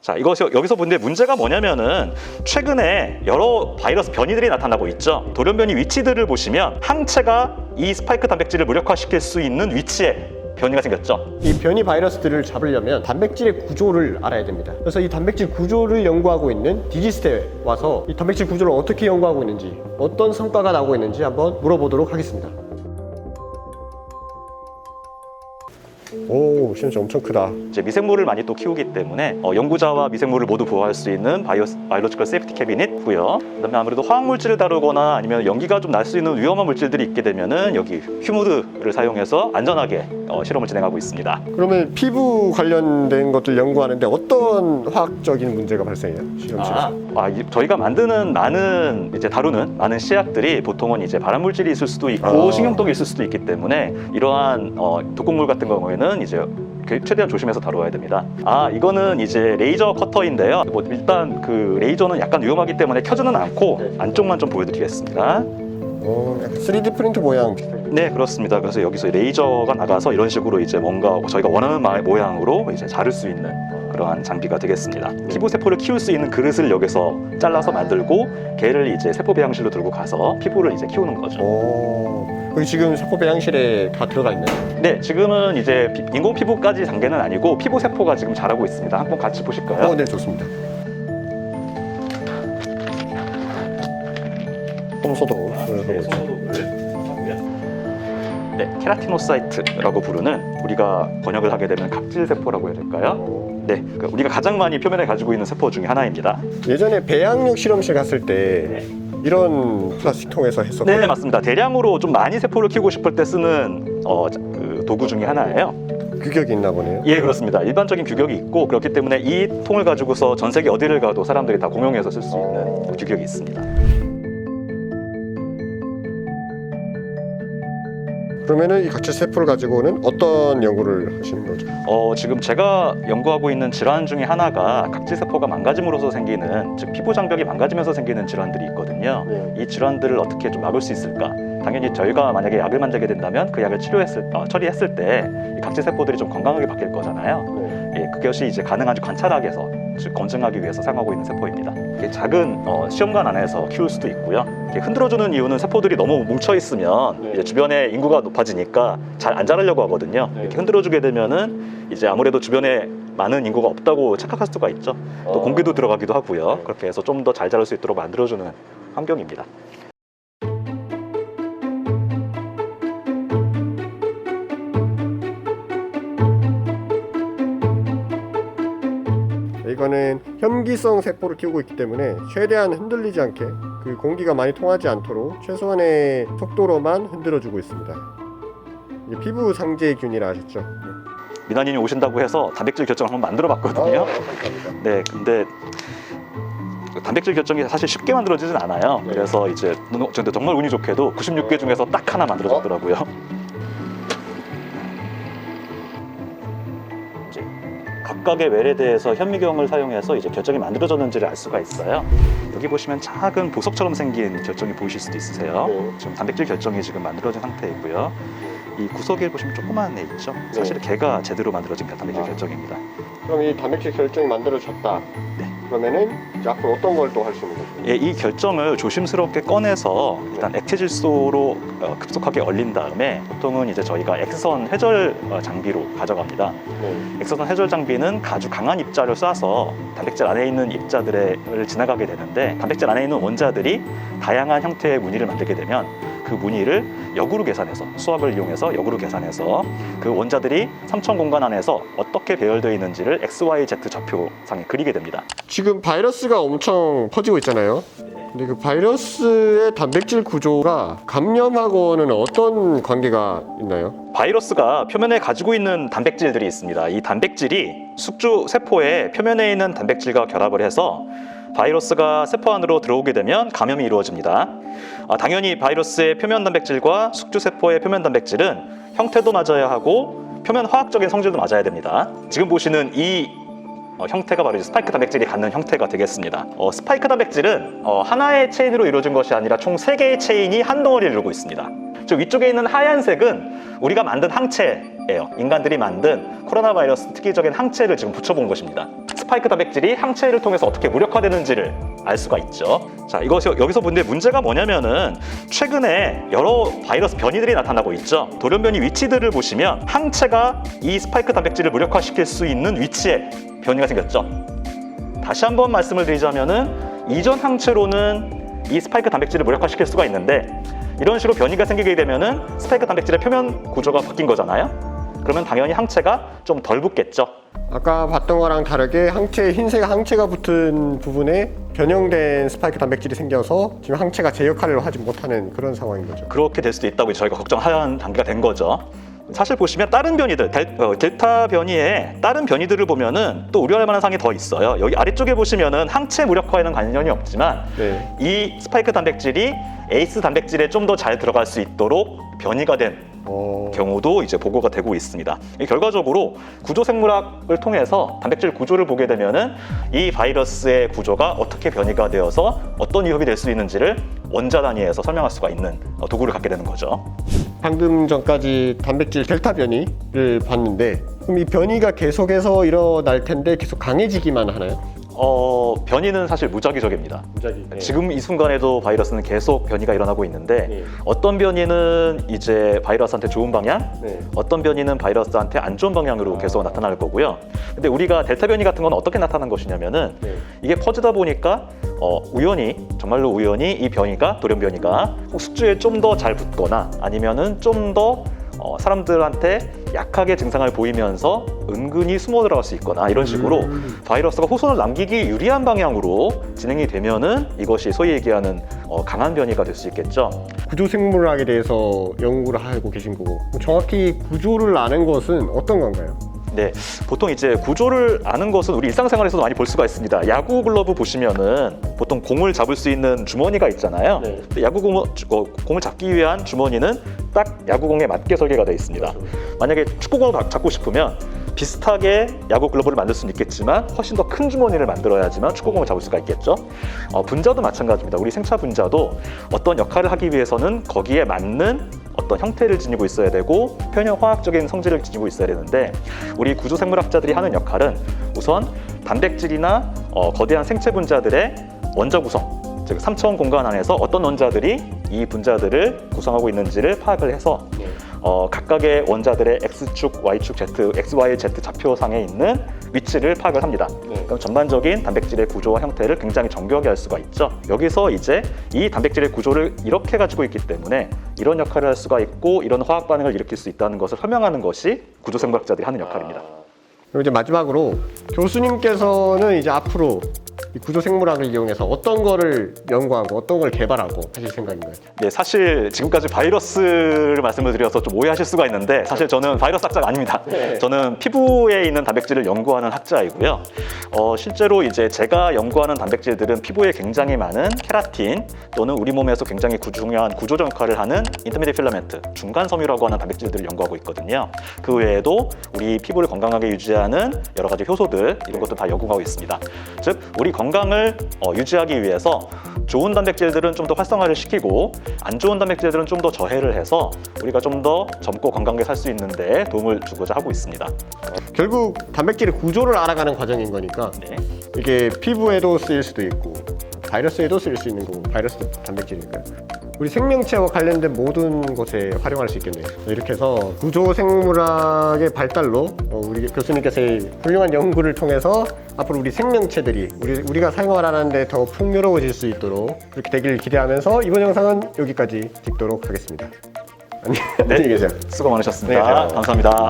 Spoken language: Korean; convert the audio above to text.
자, 여기서 근데 문제가 뭐냐면은 최근에 여러 바이러스 변이들이 나타나고 있죠. 돌연변이 위치들을 보시면 항체가 이 스파이크 단백질을 무력화시킬 수 있는 위치에 변이가 생겼죠. 이 변이 바이러스들을 잡으려면 단백질의 구조를 알아야 됩니다. 그래서 이 단백질 구조를 연구하고 있는 디지스트에 와서 이 단백질 구조를 어떻게 연구하고 있는지, 어떤 성과가 나오고 있는지 한번 물어보도록 하겠습니다. 오, 진짜 엄청 크다. 이제 미생물을 많이 또 키우기 때문에 연구자와 미생물을 모두 보호할 수 있는 바이오로지컬 세이프티 캐비닛고요. 그다음에 아무래도 화학 물질을 다루거나 아니면 연기가 좀 날 수 있는 위험한 물질들이 있게 되면은 여기 휴무드를 사용해서 안전하게 실험을 진행하고 있습니다. 그러면 피부 관련된 것들 연구하는데 어떤 화학적인 문제가 발생해요? 실험실에서? 저희가 다루는 많은 씨앗들이 보통은 이제 발암 물질이 있을 수도 있고 식용독이 있을 수도 있기 때문에 이러한 독극물 같은 경우에는 이제 최대한 조심해서 다뤄야 됩니다. 이거는 이제 레이저 커터인데요. 일단 그 레이저는 약간 위험하기 때문에 켜지는 않고 안쪽만 좀 보여드리겠습니다. 약간 3D 프린트 모양. 네, 그렇습니다. 그래서 여기서 레이저가 나가서 이런 식으로 이제 뭔가 저희가 원하는 모양으로 이제 자를 수 있는 그러한 장비가 되겠습니다. 피부 세포를 키울 수 있는 그릇을 여기서 잘라서 만들고 걔를 이제 세포 배양실로 들고 가서 피부를 이제 키우는 거죠. 여기 지금 세포 배양실에 다 들어가 있나요? 네, 지금은 이제 인공 피부까지 단계는 아니고 피부 세포가 지금 자라고 있습니다. 한번 같이 보실까요? 네, 좋습니다. 손소독. 네, 케라티노사이트라고 부르는 우리가 번역을 하게 되면 각질 세포라고 해야 될까요? 네, 우리가 가장 많이 표면에 가지고 있는 세포 중에 하나입니다. 예전에 배양육 실험실 갔을 때 이런 플라스틱 통에서 했었거든요. 네, 맞습니다. 대량으로 좀 많이 세포를 키우고 싶을 때 쓰는 그 도구 중에 하나예요. 규격이 있나 보네요. 예, 그렇습니다. 일반적인 규격이 있고 그렇기 때문에 이 통을 가지고서 전 세계 어디를 가도 사람들이 다 공용해서 쓸 수 있는 규격이 있습니다. 그러면은 이 각질 세포를 가지고는 어떤 연구를 하시는 거죠? 지금 제가 연구하고 있는 질환 중에 하나가 각질 세포가 망가짐으로써 생기는, 즉 피부 장벽이 망가지면서 생기는 질환들이 있거든요. 이 질환들을 어떻게 좀 막을 수 있을까? 당연히 저희가 만약에 약을 만들게 된다면 그 약을 처리했을 때 이 각질 세포들이 좀 건강하게 바뀔 거잖아요. 예, 그것이 이제 가능한지 관찰하기 위해서, 즉 검증하기 위해서 사용하고 있는 세포입니다. 작은 시험관 안에서 키울 수도 있고요. 흔들어주는 이유는 세포들이 너무 뭉쳐 있으면 이제 주변에 인구가 높아지니까 잘 안 자라려고 하거든요. 이렇게 흔들어주게 되면은 이제 아무래도 주변에 많은 인구가 없다고 착각할 수가 있죠. 또 공기도 들어가기도 하고요. 그렇게 해서 좀 더 잘 자랄 수 있도록 만들어주는 환경입니다. 이거는 현기성 세포를 키우고 있기 때문에 최대한 흔들리지 않게 그 공기가 많이 통하지 않도록 최소한의 속도로만 흔들어주고 있습니다. 이게 피부 상재균이라 아셨죠? 민환이님 오신다고 해서 단백질 결정을 한번 만들어 봤거든요. 네, 근데 단백질 결정이 사실 쉽게 만들어지진 않아요. 그래서 이제 정말 운이 좋게도 96개 중에서 딱 하나 만들어졌더라고요. 이제 각각의 웰에 대해서 현미경을 사용해서 이제 결정이 만들어졌는지를 알 수가 있어요. 여기 보시면 작은 보석처럼 생긴 결정이 보이실 수도 있으세요. 지금 단백질 결정이 지금 만들어진 상태이고요. 이 구석에 보시면 조그만 애 있죠? 사실 걔가 제대로 만들어진 단백질 결정입니다. 그럼 이 단백질 결정이 만들어졌다. 네. 그러면은 이제 앞으로 어떤 걸 또 할 수 있는 거죠? 예, 이 결정을 조심스럽게 꺼내서 일단 액체질소로 급속하게 얼린 다음에 보통은 이제 저희가 X선 회절 장비로 가져갑니다. X선 회절 장비는 아주 강한 입자를 쏴서 단백질 안에 있는 입자들을 지나가게 되는데 단백질 안에 있는 원자들이 다양한 형태의 무늬를 만들게 되면 그 무늬를 역으로 계산해서 수학을 이용해서 역으로 계산해서 그 원자들이 3천 공간 안에서 어떻게 배열되어 있는지를 XYZ 좌표상에 그리게 됩니다. 지금 바이러스가 엄청 퍼지고 있잖아요. 근데 그 바이러스의 단백질 구조가 감염하고는 어떤 관계가 있나요? 바이러스가 표면에 가지고 있는 단백질들이 있습니다. 이 단백질이 숙주 세포의 표면에 있는 단백질과 결합을 해서 바이러스가 세포 안으로 들어오게 되면 감염이 이루어집니다. 당연히 바이러스의 표면 단백질과 숙주 세포의 표면 단백질은 형태도 맞아야 하고 표면 화학적인 성질도 맞아야 됩니다. 지금 보시는 이 형태가 바로 스파이크 단백질이 갖는 형태가 되겠습니다. 스파이크 단백질은 하나의 체인으로 이루어진 것이 아니라 총 3개의 체인이 한 덩어리를 이루고 있습니다. 저 위쪽에 있는 하얀색은 우리가 만든 항체예요. 인간들이 만든 코로나 바이러스 특이적인 항체를 지금 붙여본 것입니다. 스파이크 단백질이 항체를 통해서 어떻게 무력화되는지를 알 수가 있죠. 자, 여기서 근데 문제가 뭐냐면은 최근에 여러 바이러스 변이들이 나타나고 있죠. 돌연변이 위치들을 보시면 항체가 이 스파이크 단백질을 무력화시킬 수 있는 위치에 변이가 생겼죠. 다시 한번 말씀을 드리자면은 이전 항체로는 이 스파이크 단백질을 무력화시킬 수가 있는데 이런 식으로 변이가 생기게 되면은 스파이크 단백질의 표면 구조가 바뀐 거잖아요. 그러면 당연히 항체가 좀 덜 붙겠죠. 아까 봤던 거랑 다르게 흰색 항체가 붙은 부분에 변형된 스파이크 단백질이 생겨서 지금 항체가 제 역할을 하지 못하는 그런 상황인 거죠. 그렇게 될 수도 있다고 저희가 걱정하는 단계가 된 거죠. 사실 보시면 다른 변이들, 델타 변이의 다른 변이들을 보면은 또 우려할 만한 사항이 더 있어요. 여기 아래쪽에 보시면은 항체 무력화에는 관련이 없지만 네. 이 스파이크 단백질이 에이스 단백질에 좀 더 잘 들어갈 수 있도록 변이가 된 경우도 이제 보고가 되고 있습니다. 결과적으로 구조 생물학을 통해서 단백질 구조를 보게 되면은 이 바이러스의 구조가 어떻게 변이가 되어서 어떤 위협이 될 수 있는지를 원자 단위에서 설명할 수가 있는 도구를 갖게 되는 거죠. 방금 전까지 단백질 델타 변이를 봤는데 그럼 이 변이가 계속해서 일어날 텐데 계속 강해지기만 하나요? 변이는 사실 무작위적입니다. 무작위. 네. 지금 이 순간에도 바이러스는 계속 변이가 일어나고 있는데 네. 어떤 변이는 이제 바이러스한테 좋은 방향, 네. 어떤 변이는 바이러스한테 안 좋은 방향으로 계속 나타날 거고요. 근데 우리가 델타 변이 같은 건 어떻게 나타난 것이냐면은 네. 이게 퍼지다 보니까 정말로 우연히 이 변이가 돌연 변이가 숙주에 좀 더 잘 붙거나 아니면은 좀 더 사람들한테 약하게 증상을 보이면서 은근히 숨어 들어갈 수 있거나 이런 식으로 바이러스가 후손을 남기기 유리한 방향으로 진행이 되면은 이것이 소위 얘기하는 강한 변이가 될 수 있겠죠. 구조 생물학에 대해서 연구를 하고 계신 거고 정확히 구조를 아는 것은 어떤 건가요? 네, 보통 이제 구조를 아는 것은 우리 일상생활에서도 많이 볼 수가 있습니다. 야구 글러브 보시면은 보통 공을 잡을 수 있는 주머니가 있잖아요. 네. 공을 잡기 위한 주머니는 딱 야구공에 맞게 설계가 되어 있습니다. 그렇죠. 만약에 축구공을 잡고 싶으면 비슷하게 야구 글러브를 만들 수는 있겠지만 훨씬 더 큰 주머니를 만들어야지만 축구공을 잡을 수가 있겠죠. 분자도 마찬가지입니다. 우리 생차 분자도 어떤 역할을 하기 위해서는 거기에 맞는 어떤 형태를 지니고 있어야 되고 표현 화학적인 성질을 지니고 있어야 되는데 우리 구조 생물학자들이 하는 역할은 우선 단백질이나 거대한 생체 분자들의 원자 구성, 즉 3차원 공간 안에서 어떤 원자들이 이 분자들을 구성하고 있는지를 파악을 해서 각각의 원자들의 X축, Y축, Z, XY, Z 좌표상에 있는 위치를 파악을 합니다. 그럼 전반적인 단백질의 구조와 형태를 굉장히 정교하게 할 수가 있죠. 여기서 이제 이 단백질의 구조를 이렇게 가지고 있기 때문에 이런 역할을 할 수가 있고 이런 화학 반응을 일으킬 수 있다는 것을 설명하는 것이 구조 생물학자들이 하는 역할입니다. 그리고 이제 마지막으로 교수님께서는 이제 앞으로 이 구조 생물학을 이용해서 어떤 거를 연구하고 어떤 걸 개발하고 하실 생각인가요? 네, 사실 지금까지 바이러스를 말씀을 드려서 좀 오해하실 수가 있는데 사실 저는 바이러스 학자가 아닙니다. 네. 저는 피부에 있는 단백질을 연구하는 학자이고요. 실제로 이제 제가 연구하는 단백질들은 피부에 굉장히 많은 케라틴 또는 우리 몸에서 굉장히 중요한 구조적 역할을 하는 인터미디에이트 필라멘트, 중간 섬유라고 하는 단백질들을 연구하고 있거든요. 그 외에도 우리 피부를 건강하게 유지하는 여러 가지 효소들 이런 것도 다 연구하고 있습니다. 즉 우리 건강을 유지하기 위해서 좋은 단백질들은 좀 더 활성화를 시키고 안 좋은 단백질들은 좀 더 저해를 해서 우리가 좀 더 젊고 건강하게 살 수 있는데 도움을 주고자 하고 있습니다. 결국 단백질의 구조를 알아가는 과정인 거니까 네. 이게 피부에도 쓰일 수도 있고 바이러스에도 쓸 수 있는 거고 바이러스도 단백질이니까요. 우리 생명체와 관련된 모든 곳에 활용할 수 있겠네요. 이렇게 해서 구조 생물학의 발달로 우리 교수님께서의 훌륭한 연구를 통해서 앞으로 우리 생명체들이 우리가 생활 하는데 더 풍요로워질 수 있도록 그렇게 되기를 기대하면서 이번 영상은 여기까지 찍도록 하겠습니다. 안녕히 계세요. 수고 많으셨습니다. 네, 감사합니다.